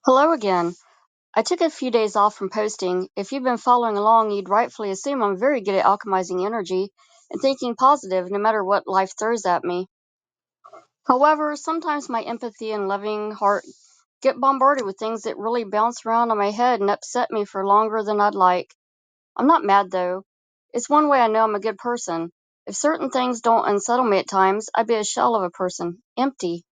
Hello again. I took a few days off from posting. If you've been following along, you'd rightfully assume I'm very good at alchemizing energy and thinking positive no matter what life throws at me. However, sometimes my empathy and loving heart get bombarded with things that really bounce around on my head and upset me for longer than I'd like. I'm not mad though. It's one way I know I'm a good person. If certain things don't unsettle me at times, I'd be a shell of a person, empty.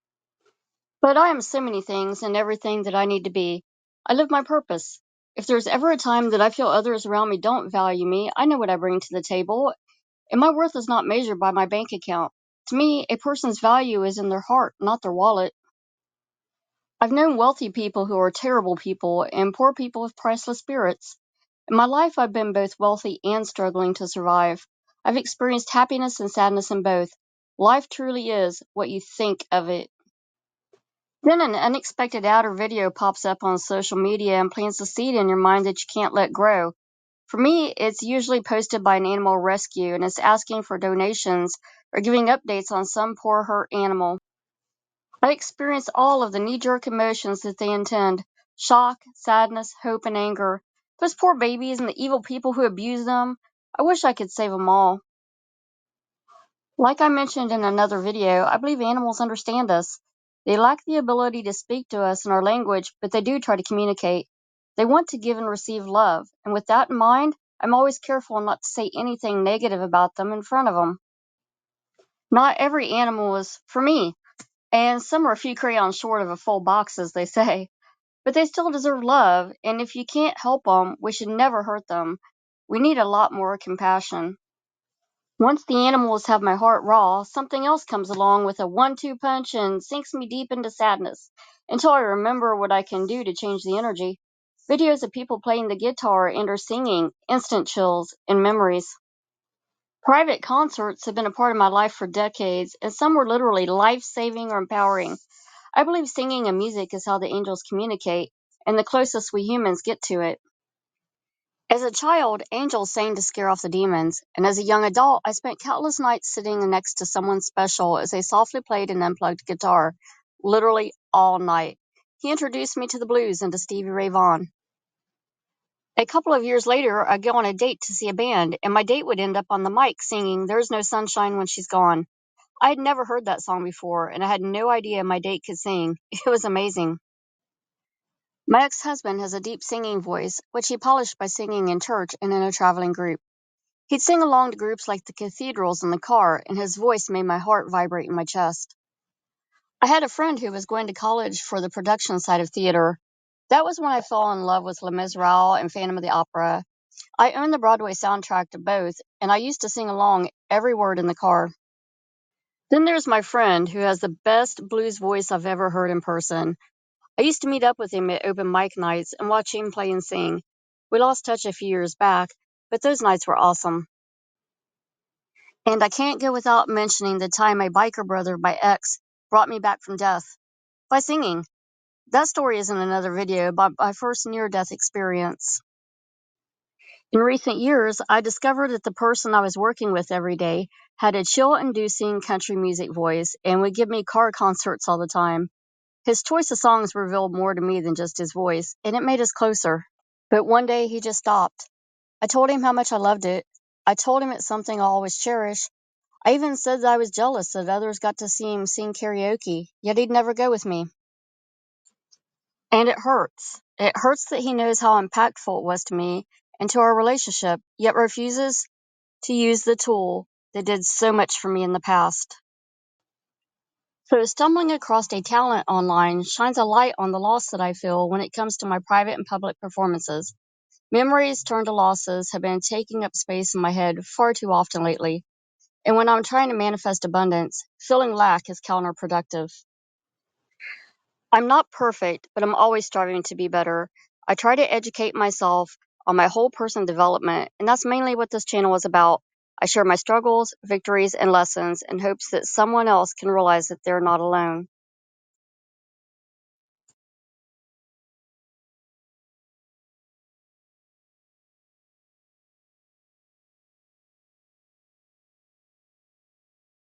But I am so many things and everything that I need to be. I live my purpose. If there's ever a time that I feel others around me don't value me, I know what I bring to the table, and my worth is not measured by my bank account. To me, a person's value is in their heart, not their wallet. I've known wealthy people who are terrible people and poor people with priceless spirits. In my life, I've been both wealthy and struggling to survive. I've experienced happiness and sadness in both. Life truly is what you think of it. Then an unexpected ad or video pops up on social media and plants a seed in your mind that you can't let grow. For me, it's usually posted by an animal rescue and it's asking for donations or giving updates on some poor hurt animal. I experience all of the knee-jerk emotions that they intend: shock, sadness, hope, and anger. Those poor babies and the evil people who abuse them. I wish I could save them all. Like I mentioned in another video, I believe animals understand us. They lack the ability to speak to us in our language, but they do try to communicate. They want to give and receive love, and with that in mind, I'm always careful not to say anything negative about them in front of them. Not every animal is for me, and some are a few crayons short of a full box, as they say. But they still deserve love, and if you can't help them, we should never hurt them. We need a lot more compassion. Once the animals have my heart raw, something else comes along with a 1-2 punch and sinks me deep into sadness until I remember what I can do to change the energy. Videos of people playing the guitar and or singing, instant chills and memories. Private concerts have been a part of my life for decades, and some were literally life-saving or empowering. I believe singing and music is how the angels communicate, and the closest we humans get to it. As a child, angels sang to scare off the demons, and as a young adult, I spent countless nights sitting next to someone special as they softly played an unplugged guitar, literally all night. He introduced me to the blues and to Stevie Ray Vaughan. A couple of years later, I'd go on a date to see a band, and my date would end up on the mic singing "There's No Sunshine When She's Gone." I had never heard that song before, and I had no idea my date could sing. It was amazing. My ex-husband has a deep singing voice, which he polished by singing in church and in a traveling group. He'd sing along to groups like the Cathedrals in the car, and his voice made my heart vibrate in my chest. I had a friend who was going to college for the production side of theater. That was when I fell in love with Les Miserables and Phantom of the Opera. I owned the Broadway soundtrack to both, and I used to sing along every word in the car. Then there's my friend who has the best blues voice I've ever heard in person. I used to meet up with him at open mic nights and watch him play and sing. We lost touch a few years back, but those nights were awesome. And I can't go without mentioning the time my biker brother, my ex, brought me back from death by singing. That story is in another video about my first near-death experience. In recent years, I discovered that the person I was working with every day had a chill-inducing country music voice and would give me car concerts all the time. His choice of songs revealed more to me than just his voice, and it made us closer. But one day he just stopped. I told him how much I loved it. I told him it's something I'll always cherish. I even said that I was jealous that others got to see him sing karaoke, yet he'd never go with me. And it hurts. It hurts that he knows how impactful it was to me and to our relationship, yet refuses to use the tool that did so much for me in the past. So stumbling across a talent online shines a light on the loss that I feel when it comes to my private and public performances. Memories turned to losses have been taking up space in my head far too often lately. And when I'm trying to manifest abundance, feeling lack is counterproductive. I'm not perfect, but I'm always striving to be better. I try to educate myself on my whole person development, and that's mainly what this channel is about. I share my struggles, victories, and lessons in hopes that someone else can realize that they're not alone.